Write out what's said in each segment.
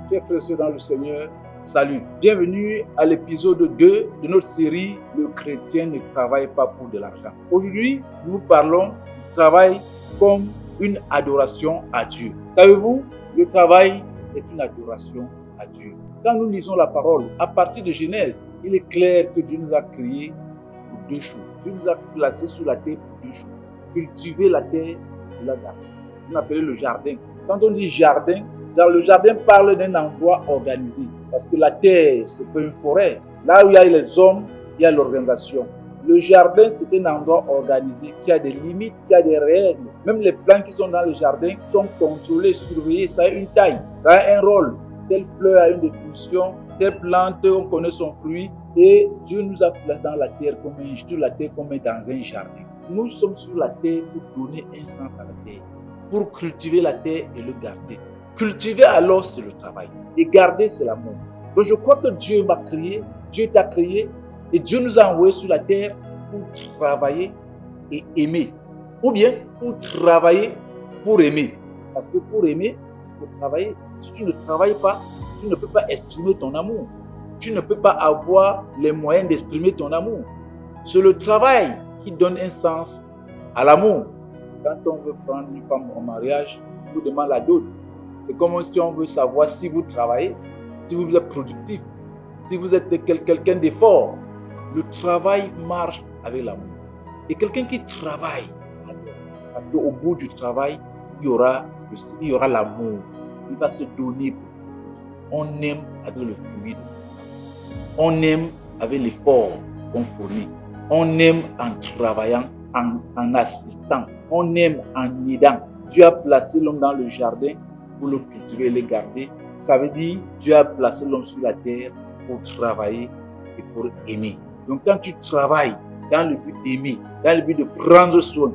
Chers frères et sœurs dans le Seigneur, salut. Bienvenue à l'épisode 2 de notre série « Le chrétien ne travaille pas pour de l'argent ». Aujourd'hui, nous parlons du travail comme une adoration à Dieu. Savez-vous, le travail est une adoration à Dieu. Quand nous lisons la parole, à partir de Genèse, il est clair que Dieu nous a créés pour deux choses. Dieu nous a placés sur la terre pour deux choses. Cultiver la terre et la garder. On appelle le jardin. Quand on dit jardin, le jardin parle d'un endroit organisé. Parce que la terre, c'est pas une forêt. Là où il y a les hommes, il y a l'organisation. Le jardin, c'est un endroit organisé qui a des limites, qui a des règles. Même les plantes qui sont dans le jardin sont contrôlées, surveillées. Ça a une taille, ça a un rôle. Telle fleur a une définition, telle plante, on connaît son fruit. Et Dieu nous a placés dans la terre sur la terre comme dans un jardin. Nous sommes sur la terre pour donner un sens à la terre, pour cultiver la terre et le garder. Cultiver alors, c'est le travail. Et garder, c'est l'amour. Donc je crois que Dieu m'a créé, Dieu t'a créé, et Dieu nous a envoyés sur la terre pour travailler et aimer. Ou bien pour travailler pour aimer. Parce que pour aimer, il faut travailler. Si tu ne travailles pas, tu ne peux pas exprimer ton amour. Tu ne peux pas avoir les moyens d'exprimer ton amour. C'est le travail qui donne un sens à l'amour. Quand on veut prendre une femme en mariage, on vous demande la dot. C'est comme si on veut savoir si vous travaillez, si vous êtes productif, si vous êtes quelqu'un d'effort. Le travail marche avec l'amour. Et quelqu'un qui travaille, parce qu'au bout du travail, il y aura l'amour. Il va se donner pour quelque chose. On aime avec le fruit. On aime avec l'effort qu'on fournit. On aime en travaillant, en assistant. On aime en aidant. Dieu a placé l'homme dans le jardin pour le cultiver et le garder. Ça veut dire Dieu a placé l'homme sur la terre pour travailler et pour aimer. Donc quand tu travailles dans le but d'aimer, dans le but de prendre soin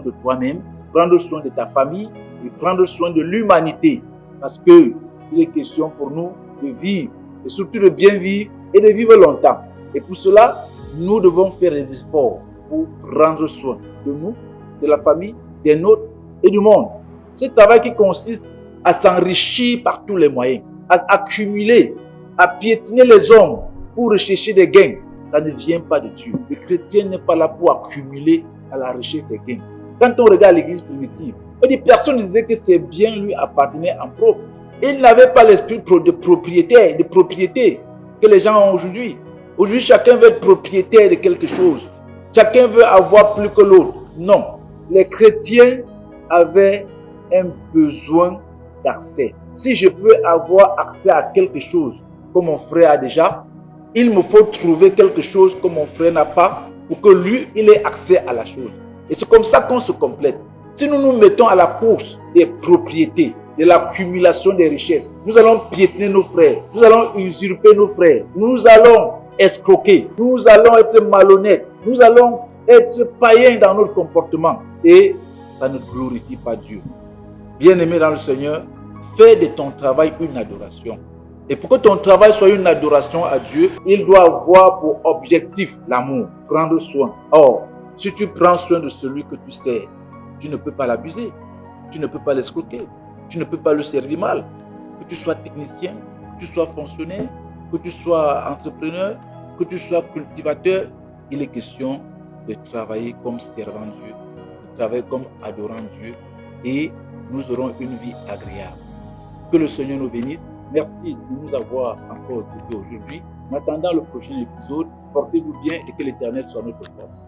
de toi-même, prendre soin de ta famille et prendre soin de l'humanité. Parce qu'il est question pour nous de vivre et surtout de bien vivre et de vivre longtemps. Et pour cela, nous devons faire des efforts pour prendre soin de nous, de la famille, des nôtres et du monde. Ce travail qui consiste à s'enrichir par tous les moyens, à accumuler, à piétiner les hommes pour rechercher des gains, ça ne vient pas de Dieu. Le chrétien n'est pas là pour accumuler à la recherche des gains. Quand on regarde l'église primitive, personne ne disait que ses biens lui appartenaient en propre. Il n'avait pas l'esprit de propriété que les gens ont aujourd'hui. Aujourd'hui, chacun veut être propriétaire de quelque chose. Chacun veut avoir plus que l'autre. Non. Les chrétiens avaient un besoin d'accès. Si je peux avoir accès à quelque chose que mon frère a déjà, il me faut trouver quelque chose que mon frère n'a pas pour que lui, il ait accès à la chose. Et c'est comme ça qu'on se complète. Si nous nous mettons à la course des propriétés, de l'accumulation des richesses, nous allons piétiner nos frères, nous allons usurper nos frères, nous allons escroquer, nous allons être malhonnêtes, nous allons être païens dans notre comportement. Et ça ne glorifie pas Dieu. Bien-aimé dans le Seigneur, fais de ton travail une adoration. Et pour que ton travail soit une adoration à Dieu, il doit avoir pour objectif l'amour, prendre soin. Or, si tu prends soin de celui que tu sers, tu ne peux pas l'abuser, tu ne peux pas l'escroquer, tu ne peux pas le servir mal. Que tu sois technicien, que tu sois fonctionnaire, que tu sois entrepreneur, que tu sois cultivateur, il est question de travailler comme servant Dieu, de travailler comme adorant Dieu, et nous aurons une vie agréable. Que le Seigneur nous bénisse. Merci de nous avoir encore écoutés aujourd'hui. En attendant le prochain épisode, portez-vous bien et que l'Éternel soit notre force.